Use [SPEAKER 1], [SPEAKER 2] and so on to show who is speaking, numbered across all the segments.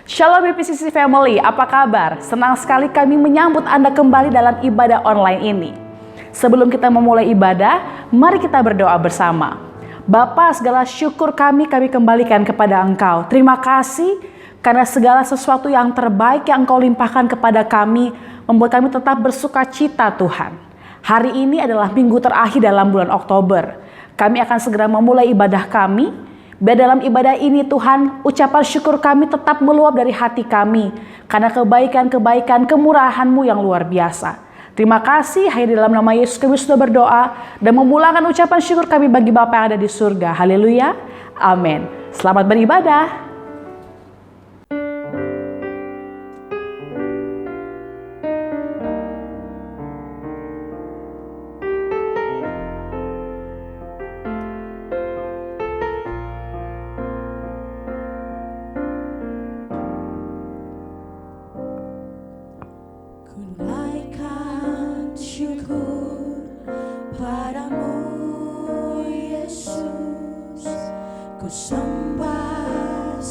[SPEAKER 1] Shalom BPCC Family, apa kabar? Senang sekali kami menyambut Anda kembali dalam ibadah online ini. Sebelum kita memulai ibadah, mari kita berdoa bersama. Bapa, segala syukur kami kembalikan kepada Engkau. Terima kasih karena segala sesuatu yang terbaik yang Engkau limpahkan kepada kami, membuat kami tetap bersuka cita Tuhan. Hari ini adalah minggu terakhir dalam bulan Oktober. Kami akan segera memulai ibadah kami. Biar dalam ibadah ini Tuhan, ucapan syukur kami tetap meluap dari hati kami. Karena kebaikan-kebaikan kemurahan-Mu yang luar biasa. Terima kasih, hanya dalam nama Yesus kami sudah berdoa. Dan memulangkan ucapan syukur kami bagi Bapa yang ada di surga. Haleluya, amin. Selamat beribadah.
[SPEAKER 2] Ku sembah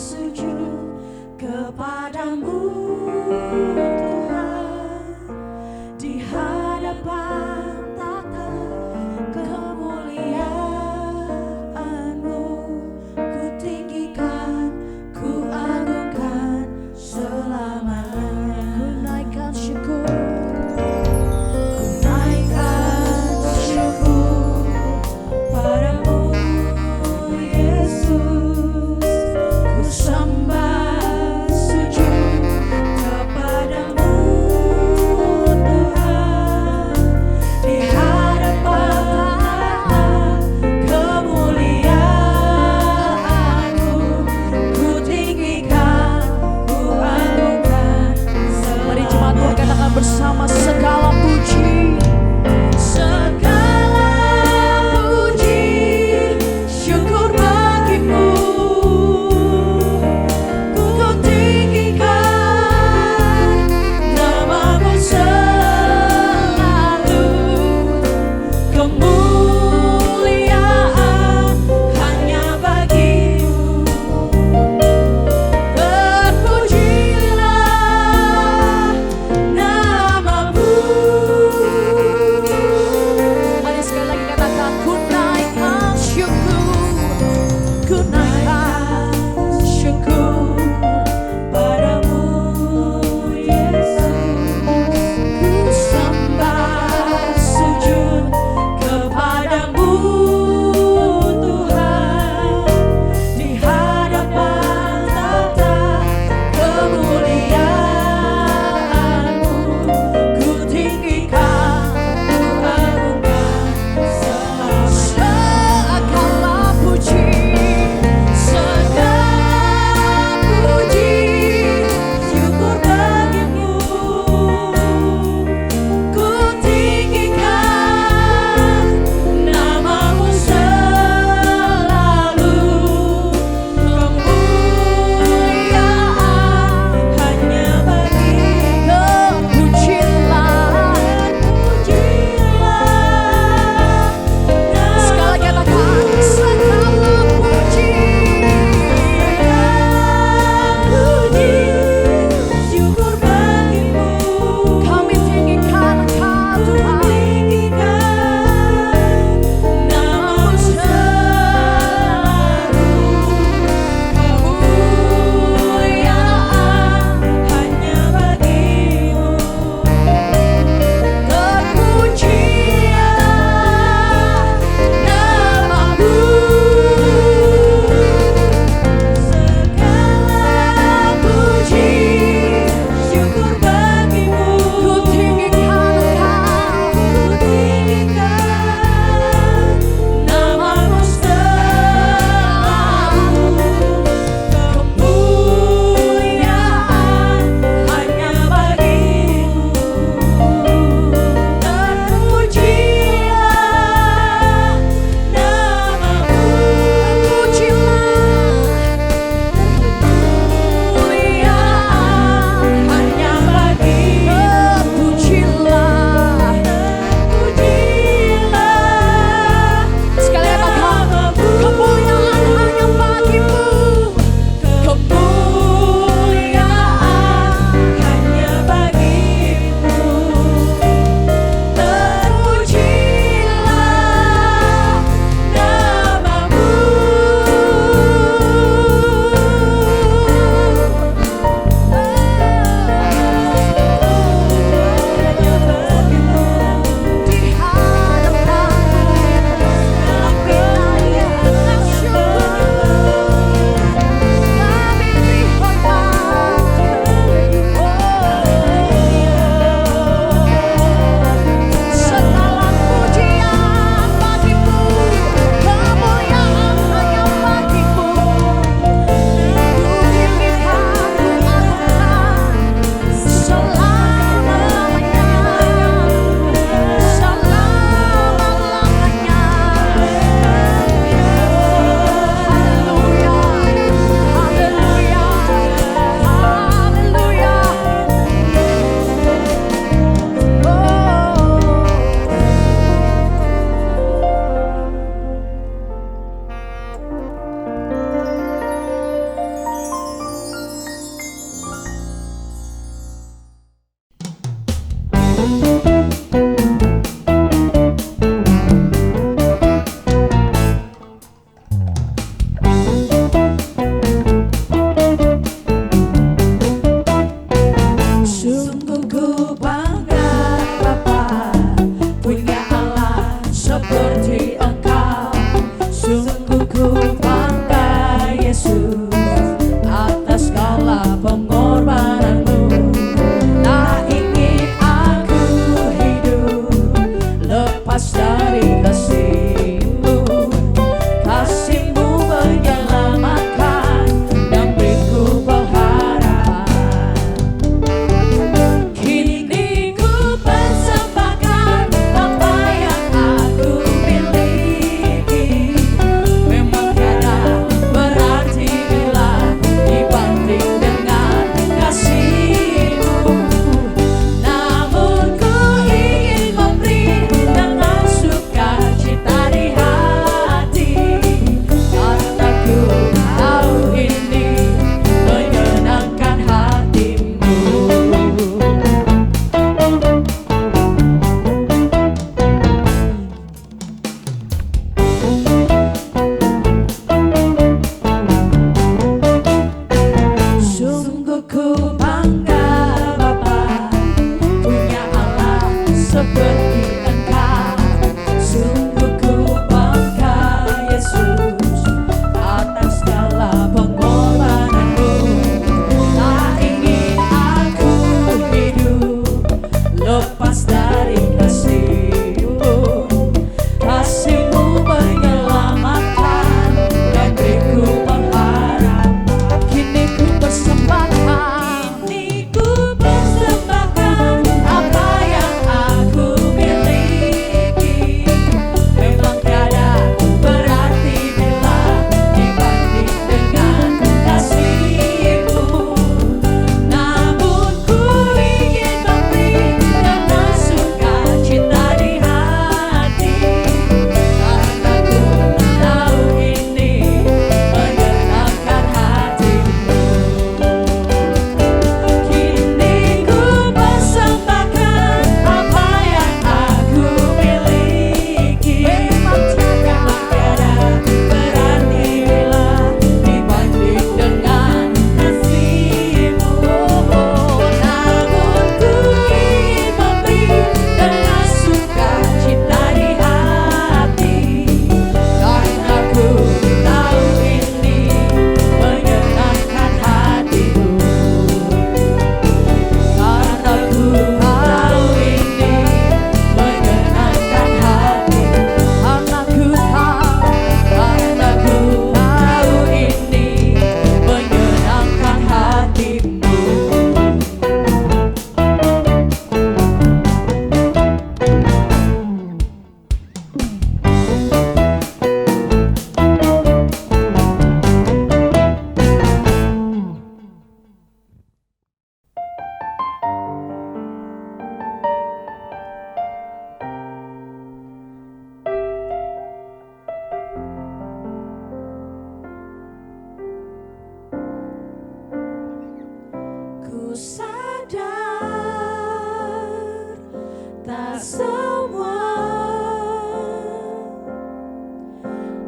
[SPEAKER 2] sadar tak semua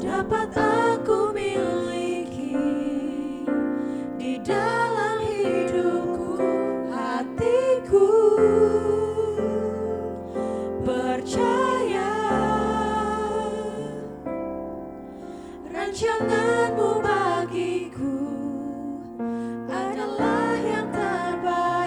[SPEAKER 2] dapat aku miliki di dalam hidupku. Hatiku percaya rancanganmu bagiku adalah yang terbaik.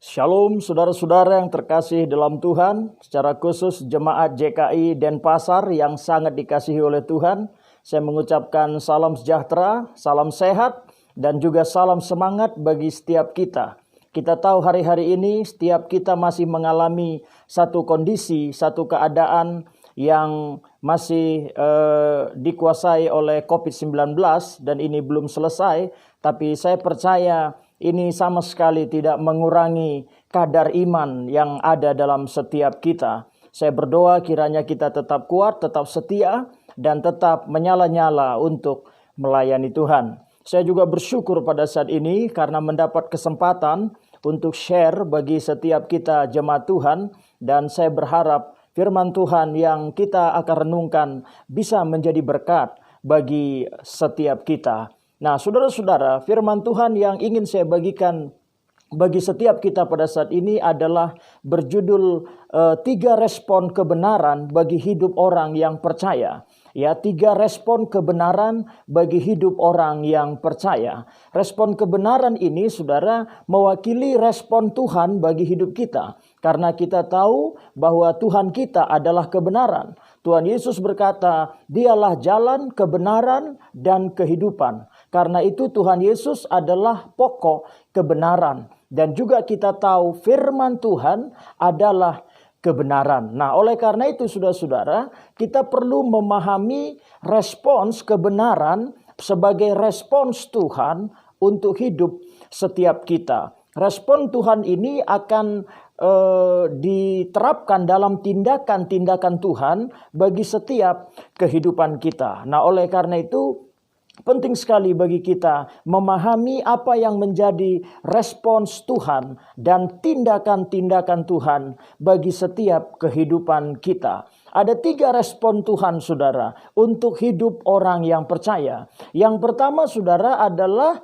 [SPEAKER 3] Shalom saudara-saudara yang terkasih dalam Tuhan, secara khusus jemaat JKI Denpasar yang sangat dikasihi oleh Tuhan. Saya mengucapkan salam sejahtera, salam sehat, dan juga salam semangat bagi setiap kita. Kita tahu hari-hari ini setiap kita masih mengalami satu kondisi, satu keadaan yang masih dikuasai oleh COVID-19 dan ini belum selesai. Tapi saya percaya ini sama sekali tidak mengurangi kadar iman yang ada dalam setiap kita. Saya berdoa kiranya kita tetap kuat, tetap setia, dan tetap menyala-nyala untuk melayani Tuhan. Saya juga bersyukur pada saat ini karena mendapat kesempatan untuk share bagi setiap kita jemaat Tuhan. Dan saya berharap firman Tuhan yang kita akan renungkan bisa menjadi berkat bagi setiap kita. Nah, saudara-saudara, firman Tuhan yang ingin saya bagikan bagi setiap kita pada saat ini adalah berjudul 3 respon kebenaran bagi hidup orang yang percaya. Ya, 3 respon kebenaran bagi hidup orang yang percaya. Respon kebenaran ini, saudara, mewakili respon Tuhan bagi hidup kita. Karena kita tahu bahwa Tuhan kita adalah kebenaran. Tuhan Yesus berkata, "Dialah jalan, kebenaran, dan kehidupan." Karena itu Tuhan Yesus adalah pokok kebenaran. Dan juga kita tahu firman Tuhan adalah kebenaran. Nah, oleh karena itu saudara-saudara, kita perlu memahami respons kebenaran sebagai respons Tuhan untuk hidup setiap kita. Respon Tuhan ini akan diterapkan dalam tindakan-tindakan Tuhan bagi setiap kehidupan kita. Nah, oleh karena itu penting sekali bagi kita memahami apa yang menjadi respons Tuhan dan tindakan-tindakan Tuhan bagi setiap kehidupan kita. Ada 3 respon Tuhan, saudara, untuk hidup orang yang percaya. Yang pertama, saudara, adalah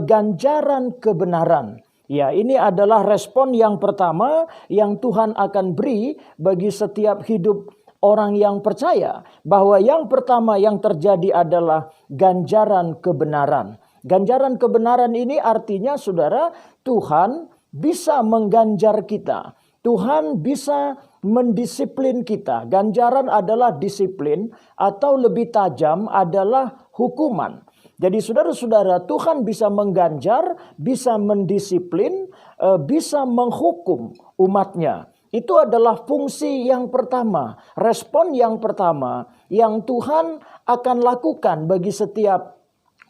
[SPEAKER 3] ganjaran kebenaran. Ya, ini adalah respon yang pertama yang Tuhan akan beri bagi setiap hidup orang yang percaya. Bahwa yang pertama yang terjadi adalah ganjaran kebenaran. Ganjaran kebenaran ini artinya, saudara, Tuhan bisa mengganjar kita. Tuhan bisa mendisiplin kita. Ganjaran adalah disiplin atau lebih tajam adalah hukuman. Jadi saudara-saudara, Tuhan bisa mengganjar, bisa mendisiplin, bisa menghukum umatnya. Itu adalah fungsi yang pertama, respon yang pertama yang Tuhan akan lakukan bagi setiap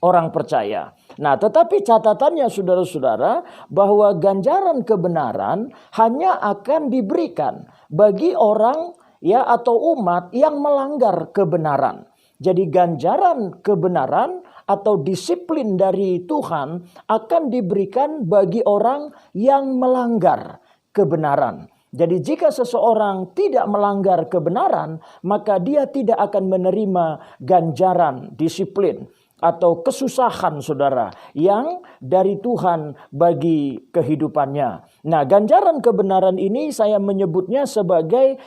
[SPEAKER 3] orang percaya. Nah, tetapi catatannya saudara-saudara bahwa ganjaran kebenaran hanya akan diberikan bagi orang ya atau umat yang melanggar kebenaran. Jadi ganjaran kebenaran atau disiplin dari Tuhan akan diberikan bagi orang yang melanggar kebenaran. Jadi jika seseorang tidak melanggar kebenaran, maka dia tidak akan menerima ganjaran disiplin atau kesusahan, saudara, yang dari Tuhan bagi kehidupannya. Nah, ganjaran kebenaran ini saya menyebutnya sebagai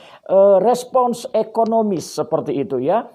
[SPEAKER 3] respons ekonomis seperti itu ya.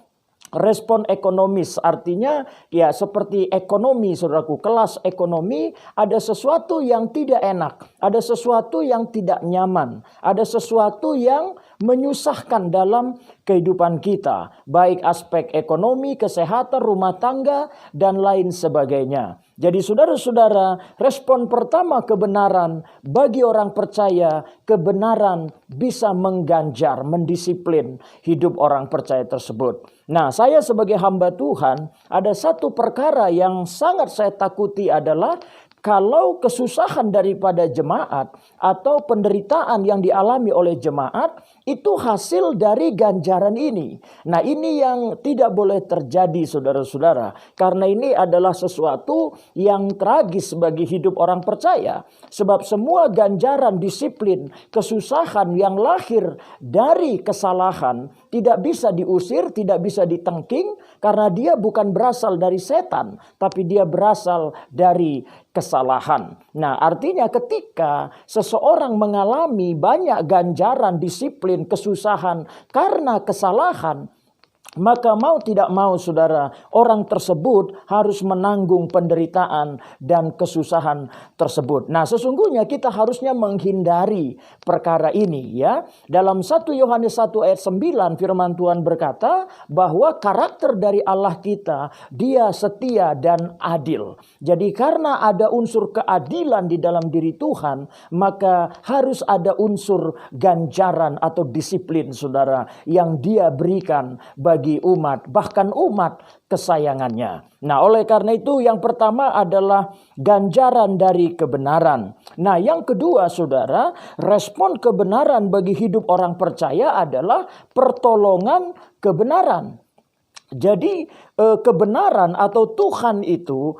[SPEAKER 3] Respon ekonomis artinya ya seperti ekonomi, saudaraku, kelas ekonomi, ada sesuatu yang tidak enak, ada sesuatu yang tidak nyaman, ada sesuatu yang menyusahkan dalam kehidupan kita, baik aspek ekonomi, kesehatan, rumah tangga, dan lain sebagainya. Jadi saudara-saudara, respon pertama kebenaran bagi orang percaya, kebenaran bisa mengganjar, mendisiplin hidup orang percaya tersebut. Nah, saya sebagai hamba Tuhan, ada satu perkara yang sangat saya takuti adalah kalau kesusahan daripada jemaat atau penderitaan yang dialami oleh jemaat itu hasil dari ganjaran ini. Nah, ini yang tidak boleh terjadi, saudara-saudara. Karena ini adalah sesuatu yang tragis bagi hidup orang percaya. Sebab semua ganjaran, disiplin, kesusahan yang lahir dari kesalahan tidak bisa diusir, tidak bisa ditengking. Karena dia bukan berasal dari setan, tapi dia berasal dari kesalahan. Nah, artinya ketika seseorang mengalami banyak ganjaran, disiplin, kesusahan karena kesalahan, maka mau tidak mau saudara, orang tersebut harus menanggung penderitaan dan kesusahan tersebut. Nah, sesungguhnya kita harusnya menghindari perkara ini ya. Dalam 1 Yohanes 1 ayat 9 firman Tuhan berkata bahwa karakter dari Allah kita, dia setia dan adil. Jadi karena ada unsur keadilan di dalam diri Tuhan, maka harus ada unsur ganjaran atau disiplin saudara yang dia berikan bagi umat, bahkan umat kesayangannya. Nah, oleh karena itu yang pertama adalah ganjaran dari kebenaran. Nah, yang kedua saudara, respon kebenaran bagi hidup orang percaya adalah pertolongan kebenaran. Jadi kebenaran atau Tuhan itu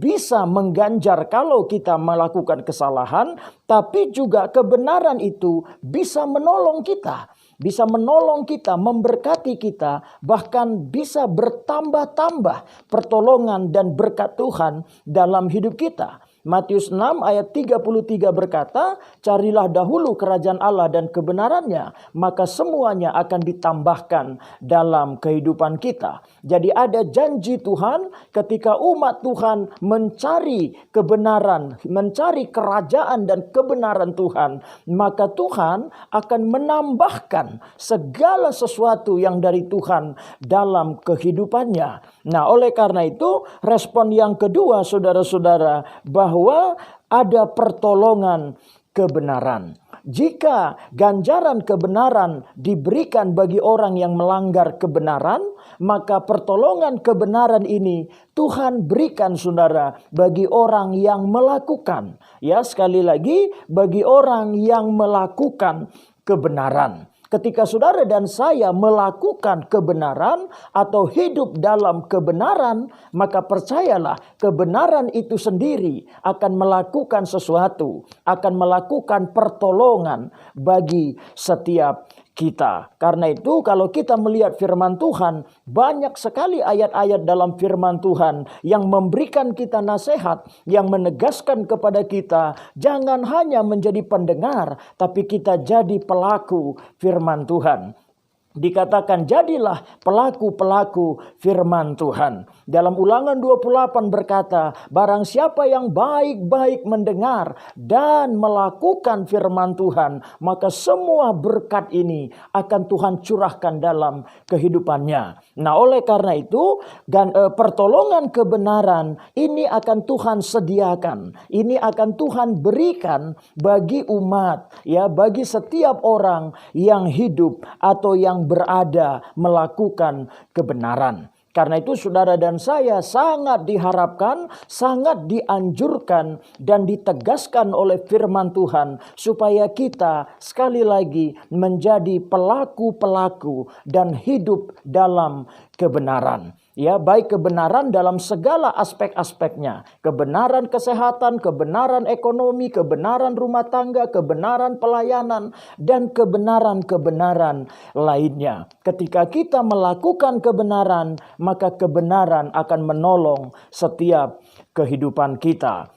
[SPEAKER 3] bisa mengganjar kalau kita melakukan kesalahan, tapi juga kebenaran itu bisa menolong kita. Bisa menolong kita, memberkati kita, bahkan bisa bertambah-tambah pertolongan dan berkat Tuhan dalam hidup kita. Matius 6 ayat 33 berkata, carilah dahulu kerajaan Allah dan kebenarannya, maka semuanya akan ditambahkan dalam kehidupan kita. Jadi ada janji Tuhan ketika umat Tuhan mencari kebenaran, mencari kerajaan dan kebenaran Tuhan, maka Tuhan akan menambahkan segala sesuatu yang dari Tuhan dalam kehidupannya. Nah, oleh karena itu respon yang kedua saudara-saudara, bahwa ada pertolongan kebenaran. Jika ganjaran kebenaran diberikan bagi orang yang melanggar kebenaran, maka pertolongan kebenaran ini Tuhan berikan saudara bagi orang yang melakukan. Ya, sekali lagi bagi orang yang melakukan kebenaran. Ketika saudara dan saya melakukan kebenaran atau hidup dalam kebenaran, maka percayalah kebenaran itu sendiri akan melakukan sesuatu, akan melakukan pertolongan bagi setiap kita. Karena itu kalau kita melihat firman Tuhan, banyak sekali ayat-ayat dalam firman Tuhan yang memberikan kita nasihat, yang menegaskan kepada kita jangan hanya menjadi pendengar, tapi kita jadi pelaku firman Tuhan. Dikatakan jadilah pelaku-pelaku firman Tuhan. Dalam Ulangan 28 berkata, barang siapa yang baik-baik mendengar dan melakukan firman Tuhan, maka semua berkat ini akan Tuhan curahkan dalam kehidupannya. Nah, oleh karena itu pertolongan kebenaran ini akan Tuhan sediakan. Ini akan Tuhan berikan bagi umat, ya, bagi setiap orang yang hidup atau yang berada melakukan kebenaran. Karena itu saudara dan saya sangat diharapkan, sangat dianjurkan dan ditegaskan oleh firman Tuhan supaya kita sekali lagi menjadi pelaku-pelaku dan hidup dalam kebenaran. Ya, baik kebenaran dalam segala aspek-aspeknya. Kebenaran kesehatan, kebenaran ekonomi, kebenaran rumah tangga, kebenaran pelayanan, dan kebenaran-kebenaran lainnya. Ketika kita melakukan kebenaran, maka kebenaran akan menolong setiap kehidupan kita.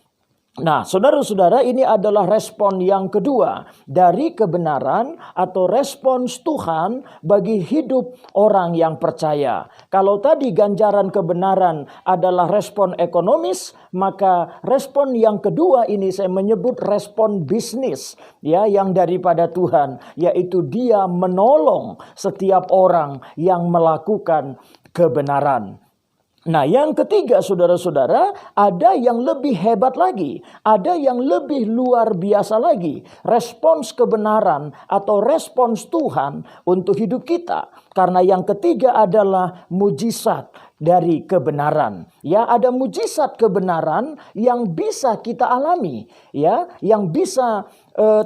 [SPEAKER 3] Nah, saudara-saudara, ini adalah respon yang kedua dari kebenaran atau respons Tuhan bagi hidup orang yang percaya. Kalau tadi ganjaran kebenaran adalah respon ekonomis, maka respon yang kedua ini saya menyebut respon bisnis, ya, yang daripada Tuhan, yaitu Dia menolong setiap orang yang melakukan kebenaran. Nah, yang ketiga saudara-saudara, ada yang lebih hebat lagi, ada yang lebih luar biasa lagi, respons kebenaran atau respons Tuhan untuk hidup kita. Karena yang ketiga adalah mujizat dari kebenaran. Ya, ada mujizat kebenaran yang bisa kita alami, ya, yang bisa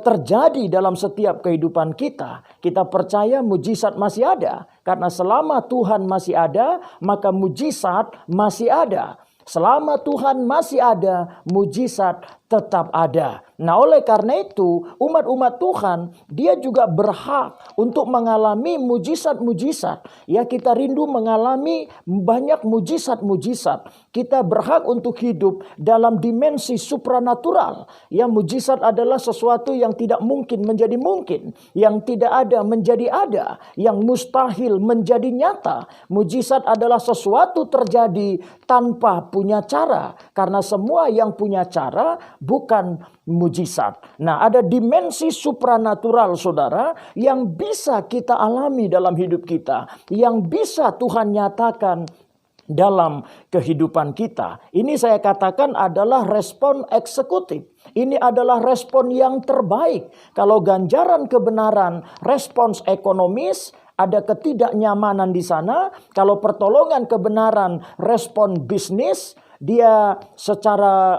[SPEAKER 3] terjadi dalam setiap kehidupan kita. Kita percaya mujizat masih ada, karena selama Tuhan masih ada, maka mujizat masih ada. Selama Tuhan masih ada, mujizat tetap ada. Nah, oleh karena itu, umat-umat Tuhan, dia juga berhak untuk mengalami mujizat-mujizat. Ya, kita rindu mengalami banyak mujizat-mujizat. Kita berhak untuk hidup dalam dimensi supranatural. Ya, mujizat adalah sesuatu yang tidak mungkin menjadi mungkin, yang tidak ada menjadi ada, yang mustahil menjadi nyata. Mujizat adalah sesuatu terjadi tanpa punya cara, karena semua yang punya cara bukan mujizat. Nah, ada dimensi supranatural, saudara, yang bisa kita alami dalam hidup kita, yang bisa Tuhan nyatakan dalam kehidupan kita. Ini saya katakan adalah respon eksekutif. Ini adalah respon yang terbaik. Kalau ganjaran kebenaran, respons ekonomis, ada ketidaknyamanan di sana. Kalau pertolongan kebenaran, respon bisnis, dia secara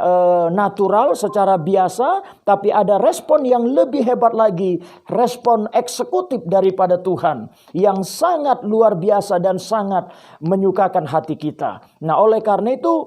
[SPEAKER 3] natural, secara biasa. Tapi ada respon yang lebih hebat lagi, respon eksekutif daripada Tuhan, yang sangat luar biasa dan sangat menyukakan hati kita. Nah, oleh karena itu,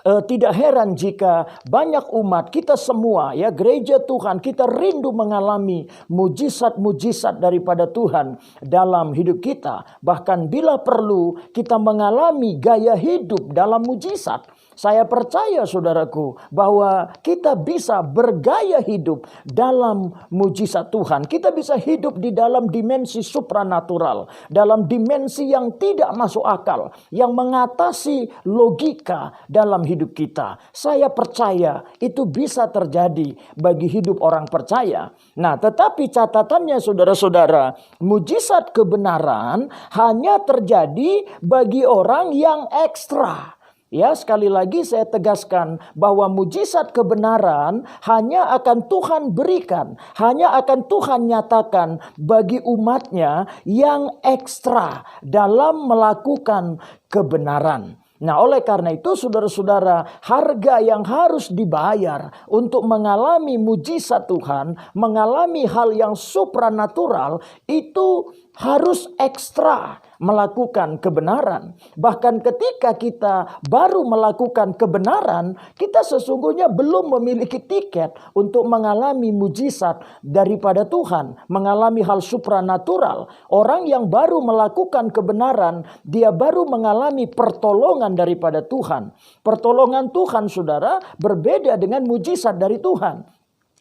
[SPEAKER 3] tidak heran jika banyak umat kita semua, ya, gereja Tuhan, kita rindu mengalami mujizat-mujizat daripada Tuhan dalam hidup kita. Bahkan bila perlu kita mengalami gaya hidup dalam mujizat. Saya percaya, saudaraku, bahwa kita bisa bergaya hidup dalam mujizat Tuhan. Kita bisa hidup di dalam dimensi supranatural, dalam dimensi yang tidak masuk akal, yang mengatasi logika dalam hidup kita. Saya percaya itu bisa terjadi bagi hidup orang percaya. Nah, tetapi catatannya, saudara-saudara, mujizat kebenaran hanya terjadi bagi orang yang ekstra. Ya, sekali lagi saya tegaskan bahwa mujizat kebenaran hanya akan Tuhan berikan, hanya akan Tuhan nyatakan bagi umatnya yang ekstra dalam melakukan kebenaran. Nah, oleh karena itu, saudara-saudara, harga yang harus dibayar untuk mengalami mujizat Tuhan, mengalami hal yang supranatural, itu harus ekstra melakukan kebenaran. Bahkan ketika kita baru melakukan kebenaran, kita sesungguhnya belum memiliki tiket untuk mengalami mujizat daripada Tuhan, mengalami hal supranatural. Orang yang baru melakukan kebenaran, dia baru mengalami pertolongan daripada Tuhan. Pertolongan Tuhan, saudara, berbeda dengan mujizat dari Tuhan.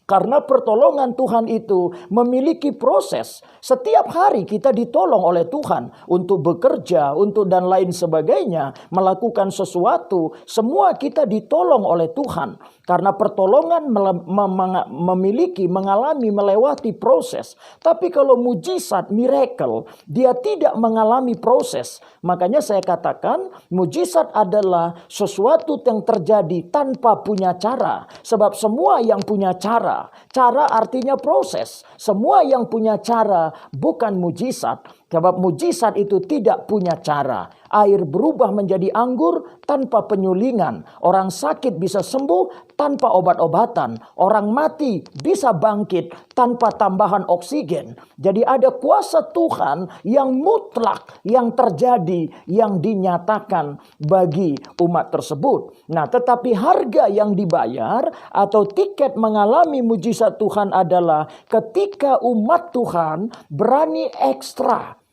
[SPEAKER 3] Karena pertolongan Tuhan itu memiliki proses. Setiap hari kita ditolong oleh Tuhan untuk bekerja, untuk dan lain sebagainya, melakukan sesuatu. Semua kita ditolong oleh Tuhan. Karena pertolongan mengalami, melewati proses. Tapi kalau mujizat, miracle, dia tidak mengalami proses. Makanya saya katakan mujizat adalah sesuatu yang terjadi tanpa punya cara. Sebab semua yang punya cara. Cara artinya proses. Semua yang punya cara bukan mujizat. Sebab mujizat itu tidak punya cara. Air berubah menjadi anggur tanpa penyulingan. Orang sakit bisa sembuh tanpa obat-obatan. Orang mati bisa bangkit tanpa tambahan oksigen. Jadi ada kuasa Tuhan yang mutlak yang terjadi, yang dinyatakan bagi umat tersebut. Nah, tetapi harga yang dibayar atau tiket mengalami mujizat Tuhan adalah ketika umat Tuhan berani ekstra.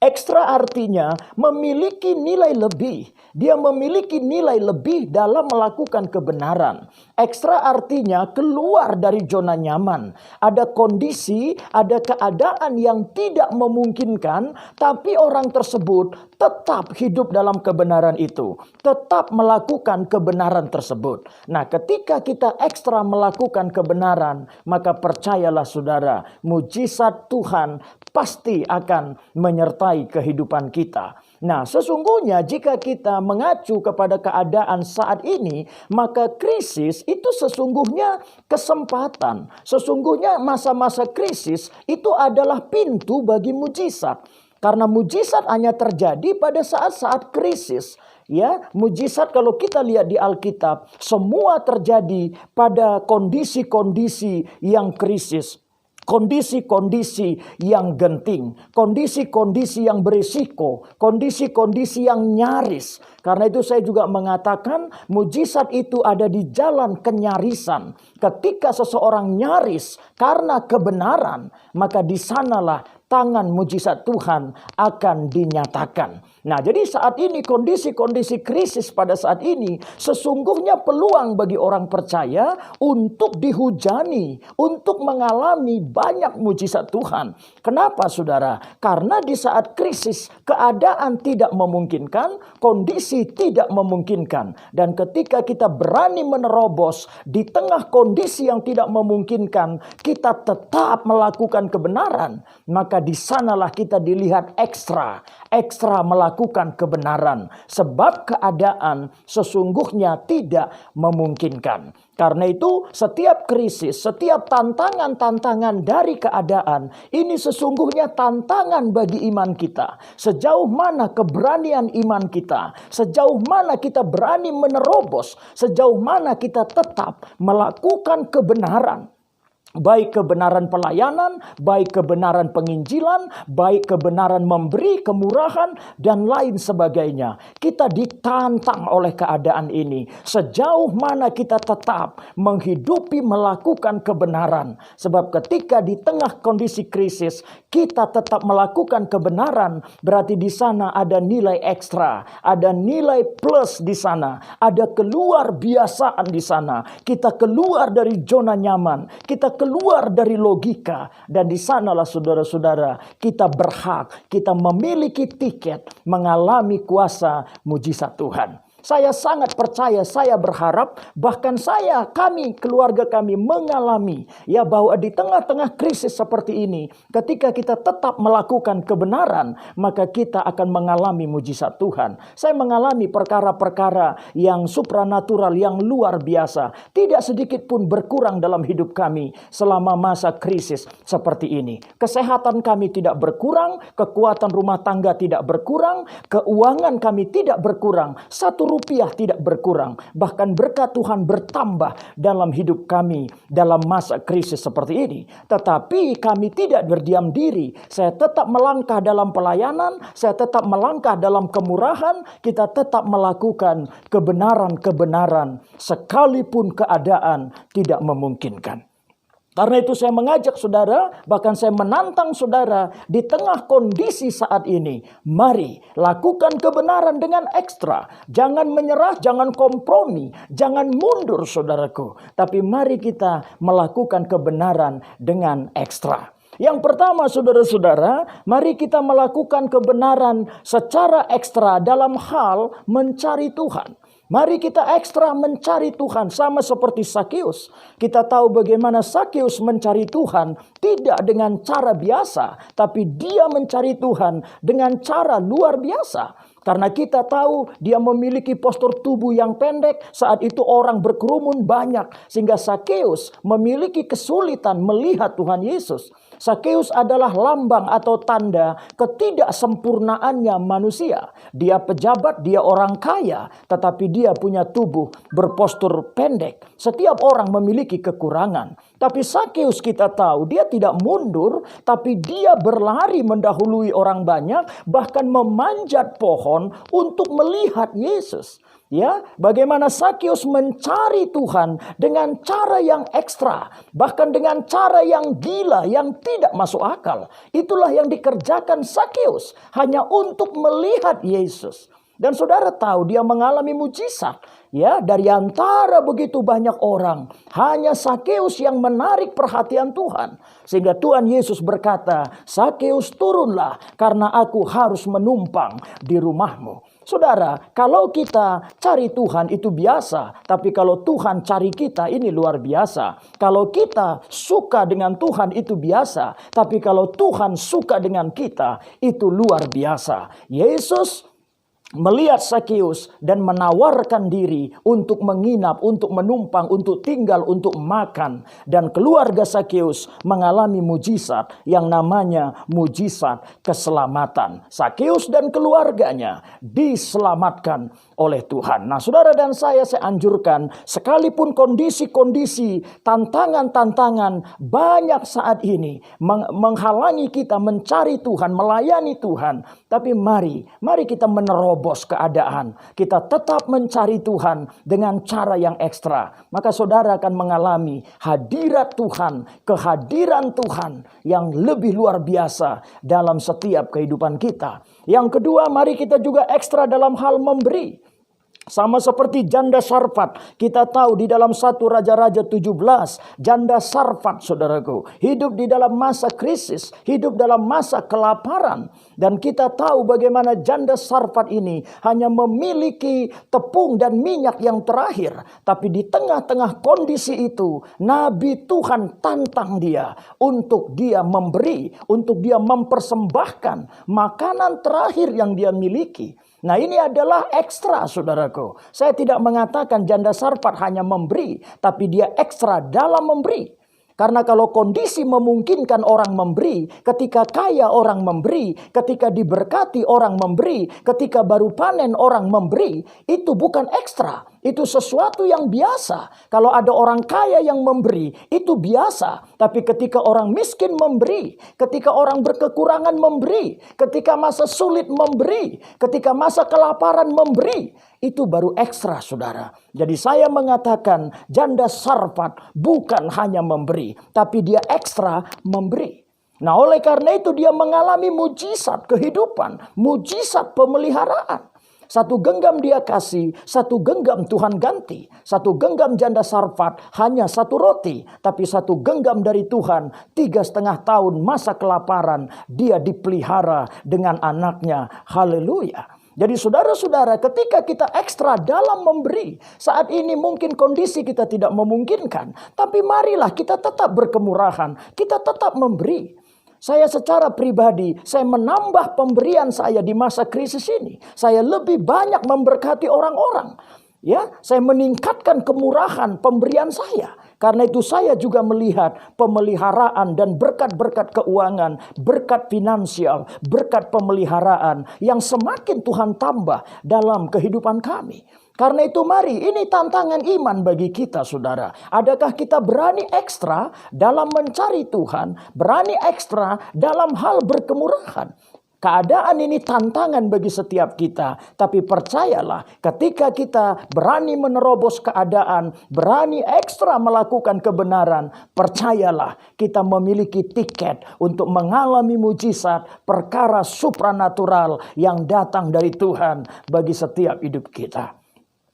[SPEAKER 3] Ekstra artinya memiliki nilai lebih. Dia memiliki nilai lebih dalam melakukan kebenaran. Ekstra artinya keluar dari zona nyaman. Ada kondisi, ada keadaan yang tidak memungkinkan, tapi orang tersebut tetap hidup dalam kebenaran itu. Tetap melakukan kebenaran tersebut. Nah, ketika kita ekstra melakukan kebenaran, maka percayalah saudara, mujizat Tuhan pasti akan menyertai kehidupan kita. Nah, sesungguhnya jika kita mengacu kepada keadaan saat ini, maka krisis itu sesungguhnya kesempatan. Sesungguhnya masa-masa krisis itu adalah pintu bagi mujizat. Karena mujizat hanya terjadi pada saat-saat krisis. Ya, mujizat kalau kita lihat di Alkitab, semua terjadi pada kondisi-kondisi yang krisis. kondisi-kondisi yang genting, kondisi-kondisi yang berisiko, kondisi-kondisi yang nyaris. Karena itu saya juga mengatakan mujizat itu ada di jalan kenyarisan. Ketika seseorang nyaris karena kebenaran, maka di sanalah tangan mujizat Tuhan akan dinyatakan. Nah, jadi saat ini kondisi-kondisi krisis pada saat ini sesungguhnya peluang bagi orang percaya untuk dihujani, untuk mengalami banyak mujizat Tuhan. Kenapa saudara? Karena di saat krisis keadaan tidak memungkinkan, kondisi tidak memungkinkan. Dan ketika kita berani menerobos di tengah kondisi yang tidak memungkinkan, kita tetap melakukan kebenaran, maka di sanalah kita dilihat ekstra melakukan kebenaran. Sebab keadaan sesungguhnya tidak memungkinkan. Karena itu setiap krisis, setiap tantangan-tantangan dari keadaan, ini sesungguhnya tantangan bagi iman kita. Sejauh mana keberanian iman kita, sejauh mana kita berani menerobos, sejauh mana kita tetap melakukan kebenaran. Baik kebenaran pelayanan, baik kebenaran penginjilan, baik kebenaran memberi, kemurahan, dan lain sebagainya. Kita ditantang oleh keadaan ini. Sejauh mana kita tetap menghidupi, melakukan kebenaran. Sebab ketika di tengah kondisi krisis, kita tetap melakukan kebenaran, berarti di sana ada nilai ekstra, ada nilai plus di sana, ada keluar biasaan di sana. Kita keluar dari zona nyaman, kita keluar dari logika, dan di sanalah saudara-saudara kita berhak, kita memiliki tiket mengalami kuasa mujizat Tuhan. Saya sangat percaya, saya berharap, bahkan kami, keluarga kami mengalami ya bahwa di tengah-tengah krisis seperti ini, ketika kita tetap melakukan kebenaran, maka kita akan mengalami mujizat Tuhan. Saya mengalami perkara-perkara yang supranatural, yang luar biasa. Tidak sedikit pun berkurang dalam hidup kami selama masa krisis seperti ini. Kesehatan kami tidak berkurang, kekuatan rumah tangga tidak berkurang, keuangan kami tidak berkurang. Rupiah tidak berkurang, bahkan berkat Tuhan bertambah dalam hidup kami dalam masa krisis seperti ini. Tetapi kami tidak berdiam diri. Saya tetap melangkah dalam pelayanan, saya tetap melangkah dalam kemurahan, kita tetap melakukan kebenaran-kebenaran sekalipun keadaan tidak memungkinkan. Karena itu saya mengajak saudara, bahkan saya menantang saudara di tengah kondisi saat ini. Mari lakukan kebenaran dengan ekstra. Jangan menyerah, jangan kompromi, jangan mundur saudaraku. Tapi mari kita melakukan kebenaran dengan ekstra. Yang pertama saudara-saudara, mari kita melakukan kebenaran secara ekstra dalam hal mencari Tuhan. Mari kita ekstra mencari Tuhan, sama seperti Sakeus. Kita tahu bagaimana Sakeus mencari Tuhan tidak dengan cara biasa, tapi dia mencari Tuhan dengan cara luar biasa. Karena kita tahu dia memiliki postur tubuh yang pendek, saat itu orang berkerumun banyak, sehingga Sakeus memiliki kesulitan melihat Tuhan Yesus. Sakeus adalah lambang atau tanda ketidaksempurnaannya manusia. Dia pejabat, dia orang kaya, tetapi dia punya tubuh berpostur pendek. Setiap orang memiliki kekurangan. Tapi Sakeus kita tahu dia tidak mundur, tapi dia berlari mendahului orang banyak, bahkan memanjat pohon untuk melihat Yesus. Ya, bagaimana Sakeus mencari Tuhan dengan cara yang ekstra, bahkan dengan cara yang gila, yang tidak masuk akal. Itulah yang dikerjakan Sakeus hanya untuk melihat Yesus. Dan saudara tahu dia mengalami mujizat. Ya, dari antara begitu banyak orang, hanya Sakeus yang menarik perhatian Tuhan. Sehingga Tuhan Yesus berkata, "Sakeus, turunlah karena aku harus menumpang di rumahmu." Saudara, kalau kita cari Tuhan itu biasa, tapi kalau Tuhan cari kita ini luar biasa. Kalau kita suka dengan Tuhan itu biasa, tapi kalau Tuhan suka dengan kita itu luar biasa. Yesus melihat Sakeus dan menawarkan diri untuk menginap, untuk menumpang, untuk tinggal, untuk makan. Dan keluarga Sakeus mengalami mujizat yang namanya mujizat keselamatan. Sakeus dan keluarganya diselamatkan oleh Tuhan. Nah, saudara dan saya anjurkan, sekalipun kondisi-kondisi, tantangan-tantangan banyak saat ini menghalangi kita mencari Tuhan, melayani Tuhan. Tapi mari kita menerobos keadaan. Kita tetap mencari Tuhan dengan cara yang ekstra. Maka saudara akan mengalami hadirat Tuhan, kehadiran Tuhan yang lebih luar biasa dalam setiap kehidupan kita. Yang kedua, mari kita juga ekstra dalam hal memberi. Sama seperti janda Sarfat, kita tahu di dalam 1 Raja-Raja 17, janda Sarfat, saudaraku, hidup di dalam masa krisis, hidup dalam masa kelaparan. Dan kita tahu bagaimana janda Sarfat ini hanya memiliki tepung dan minyak yang terakhir. Tapi di tengah-tengah kondisi itu, Nabi Tuhan tantang dia untuk dia memberi, untuk dia mempersembahkan makanan terakhir yang dia miliki. Nah, ini adalah ekstra, saudaraku. Saya tidak mengatakan janda Sarfat hanya memberi, tapi dia ekstra dalam memberi. Karena kalau kondisi memungkinkan orang memberi, ketika kaya orang memberi, ketika diberkati orang memberi, ketika baru panen orang memberi, itu bukan ekstra. Itu sesuatu yang biasa. Kalau ada orang kaya yang memberi, itu biasa. Tapi ketika orang miskin memberi, ketika orang berkekurangan memberi, ketika masa sulit memberi, ketika masa kelaparan memberi, itu baru ekstra, saudara. Jadi saya mengatakan janda Sarfat bukan hanya memberi, tapi dia ekstra memberi. Nah, oleh karena itu dia mengalami mujizat kehidupan, mujizat pemeliharaan. Satu genggam dia kasih, satu genggam Tuhan ganti. Satu genggam janda Sarfat hanya satu roti. Tapi satu genggam dari Tuhan, 3,5 tahun masa kelaparan, dia dipelihara dengan anaknya. Haleluya. Jadi saudara-saudara, ketika kita ekstra dalam memberi, saat ini mungkin kondisi kita tidak memungkinkan. Tapi marilah kita tetap berkemurahan, kita tetap memberi. Saya secara pribadi, saya menambah pemberian saya di masa krisis ini. Saya lebih banyak memberkati orang-orang. Ya, saya meningkatkan kemurahan pemberian saya. Karena itu saya juga melihat pemeliharaan dan berkat-berkat keuangan, berkat finansial, berkat pemeliharaan yang semakin Tuhan tambah dalam kehidupan kami. Karena itu mari, ini tantangan iman bagi kita, saudara. Adakah kita berani ekstra dalam mencari Tuhan, berani ekstra dalam hal berkemurahan? Keadaan ini tantangan bagi setiap kita. Tapi percayalah, ketika kita berani menerobos keadaan, berani ekstra melakukan kebenaran, percayalah kita memiliki tiket untuk mengalami mujizat, perkara supranatural yang datang dari Tuhan bagi setiap hidup kita.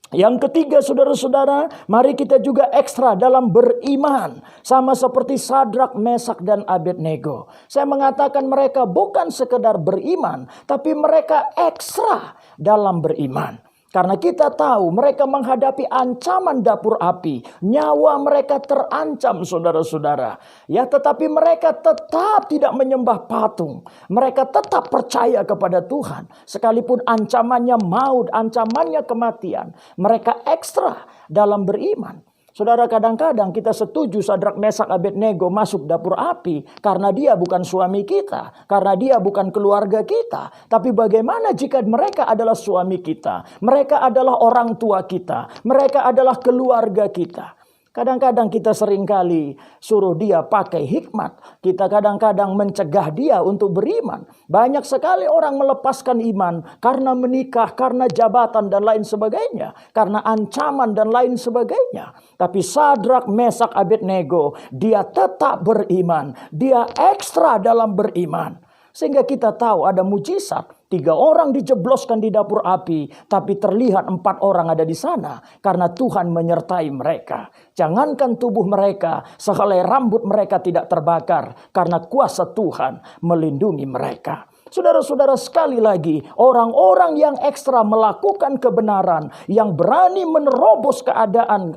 [SPEAKER 3] Yang ketiga, saudara-saudara, mari kita juga ekstra dalam beriman. Sama seperti Sadrak, Mesak, dan Abednego. Saya mengatakan mereka bukan sekedar beriman, tapi mereka ekstra dalam beriman. Karena kita tahu mereka menghadapi ancaman dapur api. Nyawa mereka terancam, saudara-saudara. Ya, tetapi mereka tetap tidak menyembah patung. Mereka tetap percaya kepada Tuhan. Sekalipun ancamannya maut, ancamannya kematian. Mereka ekstra dalam beriman. Saudara, kadang-kadang kita setuju Sadrak, Mesak, Abednego masuk dapur api karena dia bukan suami kita, karena dia bukan keluarga kita. Tapi bagaimana jika mereka adalah suami kita, mereka adalah orang tua kita, mereka adalah keluarga kita? Kadang-kadang kita seringkali suruh dia pakai hikmat. Kita kadang-kadang mencegah dia untuk beriman. Banyak sekali orang melepaskan iman karena menikah, karena jabatan dan lain sebagainya. Karena ancaman dan lain sebagainya. Tapi Sadrak, Mesak, Abednego, dia tetap beriman. Dia ekstra dalam beriman. Sehingga kita tahu ada mujizat. 3 orang dijebloskan di dapur api, tapi terlihat 4 orang ada di sana. Karena Tuhan menyertai mereka. Jangankan tubuh mereka, sehelai rambut mereka tidak terbakar. Karena kuasa Tuhan melindungi mereka. Saudara-saudara, sekali lagi, orang-orang yang ekstra melakukan kebenaran, yang berani menerobos keadaan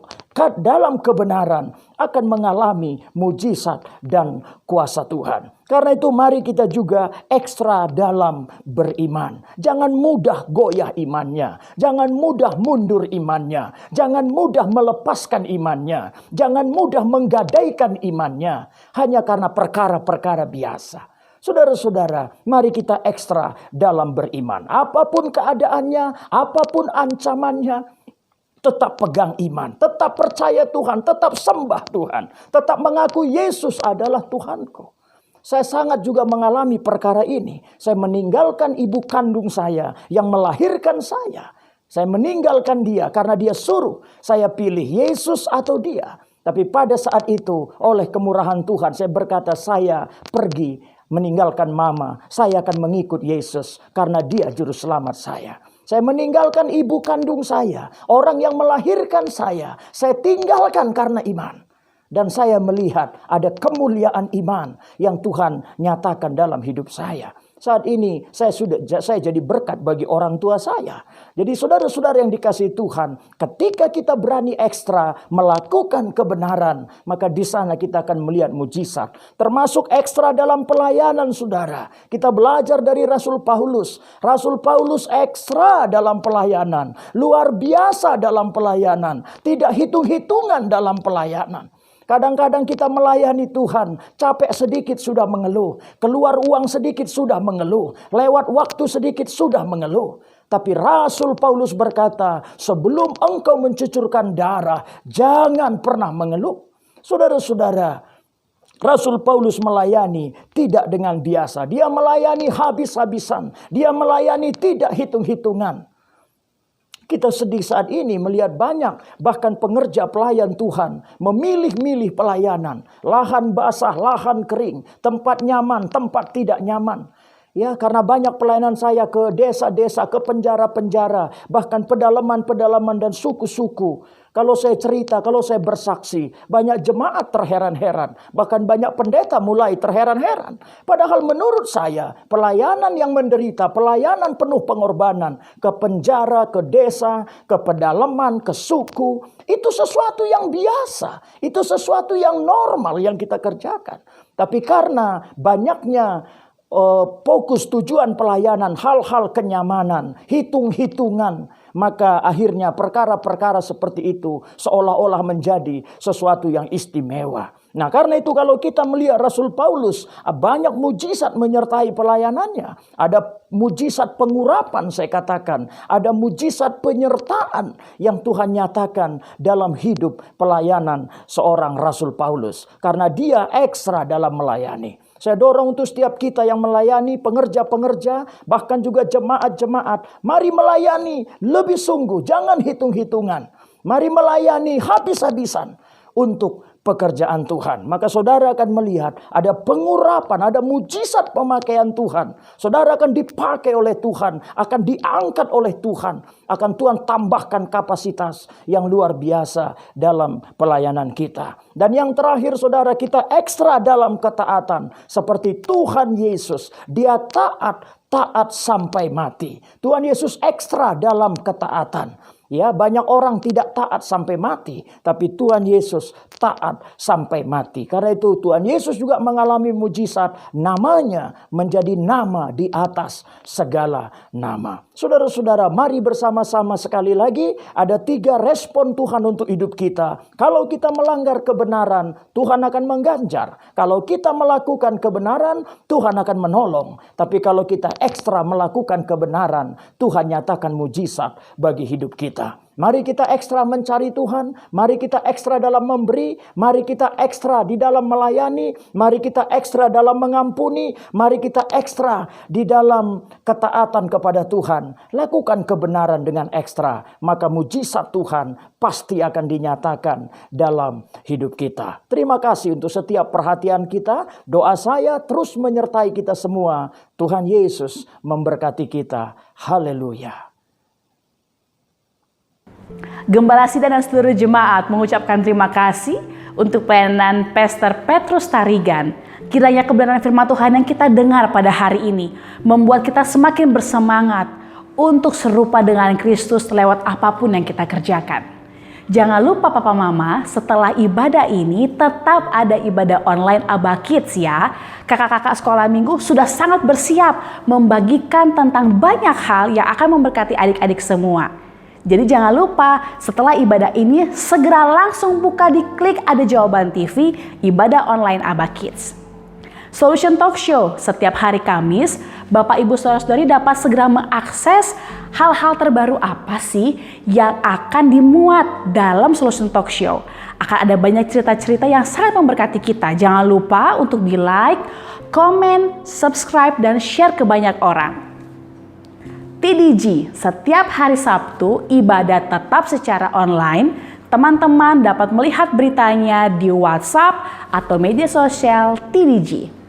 [SPEAKER 3] dalam kebenaran, akan mengalami mujizat dan kuasa Tuhan. Karena itu mari kita juga ekstra dalam beriman. Jangan mudah goyah imannya. Jangan mudah mundur imannya. Jangan mudah melepaskan imannya. Jangan mudah menggadaikan imannya. Hanya karena perkara-perkara biasa. Saudara-saudara, mari kita ekstra dalam beriman. Apapun keadaannya, apapun ancamannya, tetap pegang iman. Tetap percaya Tuhan, tetap sembah Tuhan. Tetap mengaku Yesus adalah Tuhanku. Saya sangat juga mengalami perkara ini. Saya meninggalkan ibu kandung saya yang melahirkan saya. Saya meninggalkan dia karena dia suruh saya pilih Yesus atau dia. Tapi pada saat itu oleh kemurahan Tuhan saya berkata saya pergi meninggalkan mama. Saya akan mengikut Yesus karena dia juru selamat saya. Saya meninggalkan ibu kandung saya. Orang yang melahirkan saya tinggalkan karena iman. Dan saya melihat ada kemuliaan iman yang Tuhan nyatakan dalam hidup saya. Saat ini saya jadi berkat bagi orang tua saya. Jadi saudara-saudara yang dikasihi Tuhan, ketika kita berani ekstra melakukan kebenaran, maka di sana kita akan melihat mujizat. Termasuk ekstra dalam pelayanan saudara. Kita belajar dari Rasul Paulus. Rasul Paulus ekstra dalam pelayanan. Luar biasa dalam pelayanan. Tidak hitung-hitungan dalam pelayanan. Kadang-kadang kita melayani Tuhan, capek sedikit sudah mengeluh. Keluar uang sedikit sudah mengeluh. Lewat waktu sedikit sudah mengeluh. Tapi Rasul Paulus berkata, sebelum engkau mencucurkan darah, jangan pernah mengeluh. Saudara-saudara, Rasul Paulus melayani tidak dengan biasa. Dia melayani habis-habisan. Dia melayani tidak hitung-hitungan. Kita sedih saat ini melihat banyak bahkan pengerja pelayan Tuhan memilih-milih pelayanan. Lahan basah, lahan kering, tempat nyaman, tempat tidak nyaman. Ya, karena banyak pelayanan saya ke desa-desa, ke penjara-penjara, bahkan pedalaman-pedalaman dan suku-suku. Kalau saya cerita, kalau saya bersaksi, banyak jemaat terheran-heran. Bahkan banyak pendeta mulai terheran-heran. Padahal menurut saya, pelayanan yang menderita, pelayanan penuh pengorbanan. Ke penjara, ke desa, ke pedalaman, ke suku. Itu sesuatu yang biasa. Itu sesuatu yang normal yang kita kerjakan. Tapi karena banyaknya fokus tujuan pelayanan, hal-hal kenyamanan, hitung-hitungan, maka akhirnya perkara-perkara seperti itu seolah-olah menjadi sesuatu yang istimewa. Nah, karena itu kalau kita melihat Rasul Paulus, banyak mujizat menyertai pelayanannya. Ada mujizat pengurapan saya katakan. Ada mujizat penyertaan yang Tuhan nyatakan dalam hidup pelayanan seorang Rasul Paulus. Karena dia ekstra dalam melayani. Saya dorong untuk setiap kita yang melayani, pengerja-pengerja, bahkan juga jemaat-jemaat. Mari melayani lebih sungguh, jangan hitung-hitungan. Mari melayani habis-habisan untuk pekerjaan Tuhan. Maka saudara akan melihat ada pengurapan, ada mujizat pemakaian Tuhan. Saudara akan dipakai oleh Tuhan, akan diangkat oleh Tuhan. Akan Tuhan tambahkan kapasitas yang luar biasa dalam pelayanan kita. Dan yang terakhir saudara, kita ekstra dalam ketaatan. Seperti Tuhan Yesus, dia taat sampai mati. Tuhan Yesus ekstra dalam ketaatan. Ya, banyak orang tidak taat sampai mati, tapi Tuhan Yesus taat sampai mati. Karena itu Tuhan Yesus juga mengalami mujizat, namanya menjadi nama di atas segala nama. Saudara-saudara, mari bersama-sama sekali lagi ada 3 respon Tuhan untuk hidup kita. Kalau kita melanggar kebenaran, Tuhan akan mengganjar. Kalau kita melakukan kebenaran, Tuhan akan menolong. Tapi kalau kita ekstra melakukan kebenaran, Tuhan nyatakan mujizat bagi hidup kita. Mari kita ekstra mencari Tuhan. Mari kita ekstra dalam memberi. Mari kita ekstra di dalam melayani. Mari kita ekstra dalam mengampuni. Mari kita ekstra di dalam ketaatan kepada Tuhan. Lakukan kebenaran dengan ekstra. Maka mujizat Tuhan pasti akan dinyatakan dalam hidup kita. Terima kasih untuk setiap perhatian kita. Doa saya terus menyertai kita semua. Tuhan Yesus memberkati kita. Haleluya.
[SPEAKER 1] Gembala Sidang dan seluruh jemaat mengucapkan terima kasih untuk pelayanan Pastor Petrus Tarigan. Kiranya kebenaran firman Tuhan yang kita dengar pada hari ini membuat kita semakin bersemangat untuk serupa dengan Kristus lewat apapun yang kita kerjakan. Jangan lupa Papa Mama, setelah ibadah ini tetap ada ibadah online Abah Kids ya. Kakak-kakak sekolah minggu sudah sangat bersiap membagikan tentang banyak hal yang akan memberkati adik-adik semua. Jadi jangan lupa setelah ibadah ini segera langsung buka di klik ada jawaban TV ibadah online Abah Kids. Solution Talk Show setiap hari Kamis, Bapak Ibu Saudara-saudari dapat segera mengakses hal-hal terbaru apa sih yang akan dimuat dalam Solution Talk Show. Akan ada banyak cerita-cerita yang sangat memberkati kita. Jangan lupa untuk di like, komen, subscribe, dan share ke banyak orang. TDG, setiap hari Sabtu ibadah tetap secara online. Teman-teman dapat melihat beritanya di WhatsApp atau media sosial TDG.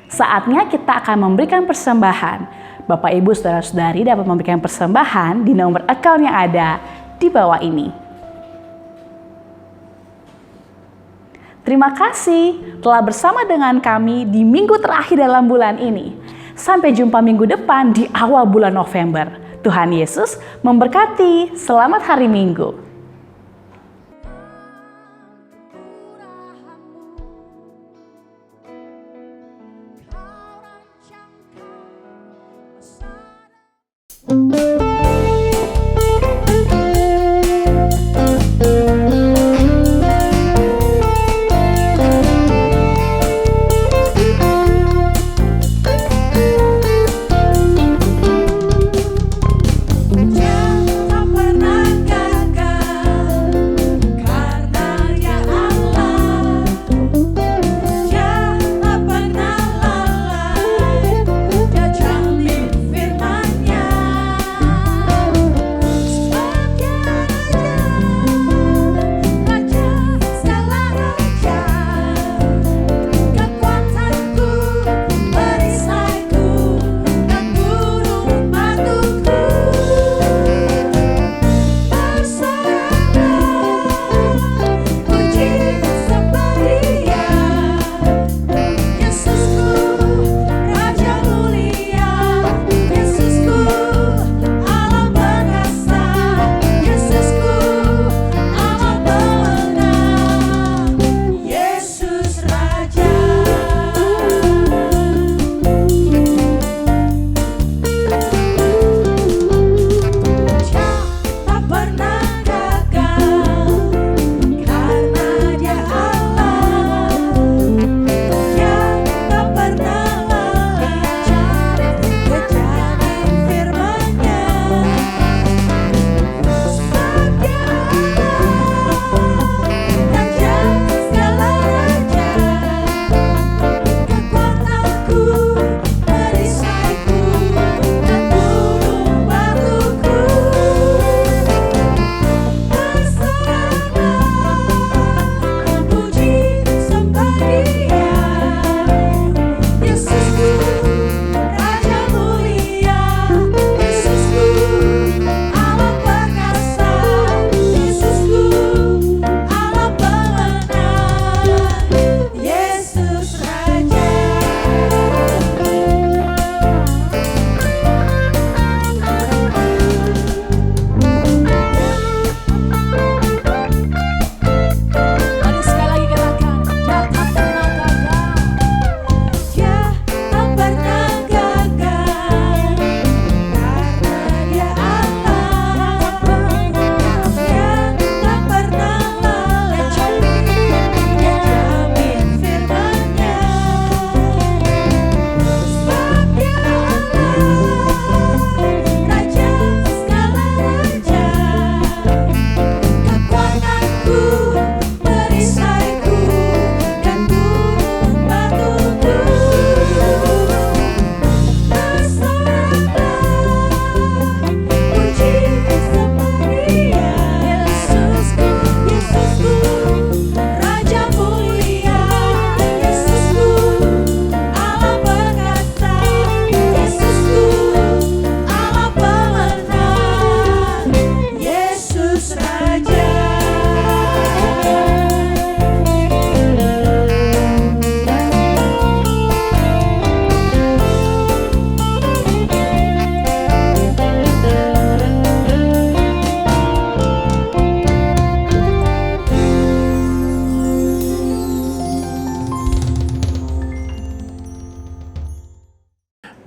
[SPEAKER 1] Saatnya kita akan memberikan persembahan. Bapak Ibu Saudara-saudari dapat memberikan persembahan di nomor account yang ada di bawah ini. Terima kasih telah bersama dengan kami di minggu terakhir dalam bulan ini. Sampai jumpa minggu depan di awal bulan November. Tuhan Yesus memberkati. Selamat hari Minggu.
[SPEAKER 2] Jangan pernah gagal.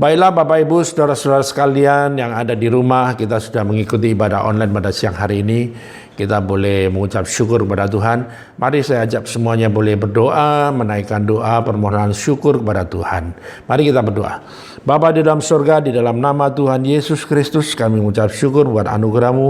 [SPEAKER 4] Baiklah Bapak Ibu, saudara-saudara sekalian yang ada di rumah, kita sudah mengikuti ibadah online pada siang hari ini. Kita boleh mengucap syukur kepada Tuhan. Mari saya ajak semuanya boleh berdoa, menaikkan doa permohonan syukur kepada Tuhan. Mari kita berdoa. Bapa di dalam surga, di dalam nama Tuhan Yesus Kristus, kami mengucap syukur buat anugerah-Mu,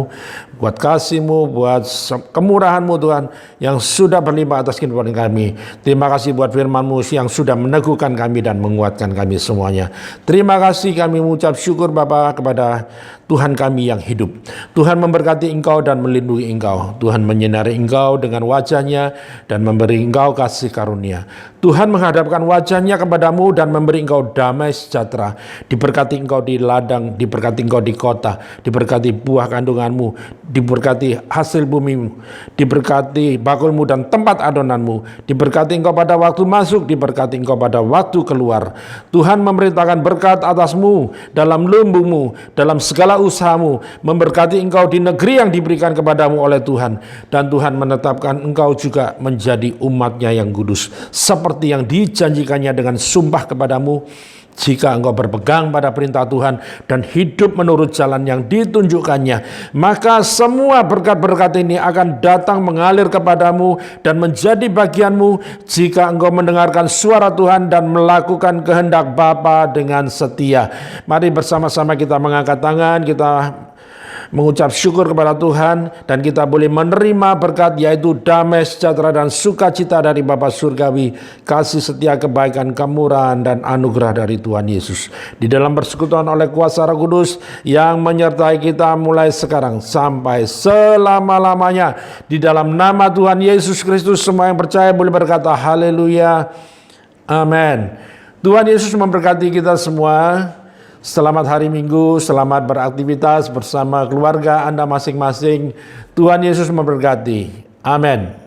[SPEAKER 4] buat kasih-Mu, buat kemurahan-Mu Tuhan, yang sudah berlimpah atas kehidupan kami. Terima kasih buat firman-Mu yang sudah meneguhkan kami dan menguatkan kami semuanya. Terima kasih, kami mengucap syukur Bapa kepada Tuhan kami yang hidup. Tuhan memberkati Engkau dan melindungi Engkau. Tuhan menyinari Engkau dengan wajah-Nya dan memberi Engkau kasih karunia. Tuhan menghadapkan wajah-Nya kepadamu dan memberi Engkau damai sejahtera. Diberkati Engkau di ladang, diberkati Engkau di kota, diberkati buah kandunganmu, diberkati hasil bumimu, diberkati bakulmu dan tempat adonanmu, diberkati Engkau pada waktu masuk, diberkati Engkau pada waktu keluar. Tuhan memerintahkan berkat atasmu dalam lumbungmu, dalam segala usahamu, memberkati engkau di negeri yang diberikan kepadamu oleh Tuhan, dan Tuhan menetapkan engkau juga menjadi umat-Nya yang kudus, seperti yang dijanjikannya dengan sumpah kepadamu. Jika engkau berpegang pada perintah Tuhan dan hidup menurut jalan yang ditunjukkannya, maka semua berkat-berkat ini akan datang mengalir kepadamu dan menjadi bagianmu jika engkau mendengarkan suara Tuhan dan melakukan kehendak Bapa dengan setia. Mari bersama-sama kita mengangkat tangan, kita mengucap syukur kepada Tuhan, dan kita boleh menerima berkat, yaitu damai sejahtera dan sukacita dari Bapa Surgawi, kasih setia, kebaikan, kemurahan dan anugerah dari Tuhan Yesus di dalam persekutuan oleh kuasa Roh Kudus yang menyertai kita mulai sekarang sampai selama-lamanya. Di dalam nama Tuhan Yesus Kristus, semua yang percaya boleh berkata haleluya, amin. Tuhan Yesus memberkati kita semua. Selamat hari Minggu, selamat beraktivitas bersama keluarga Anda masing-masing. Tuhan Yesus memberkati. Amin.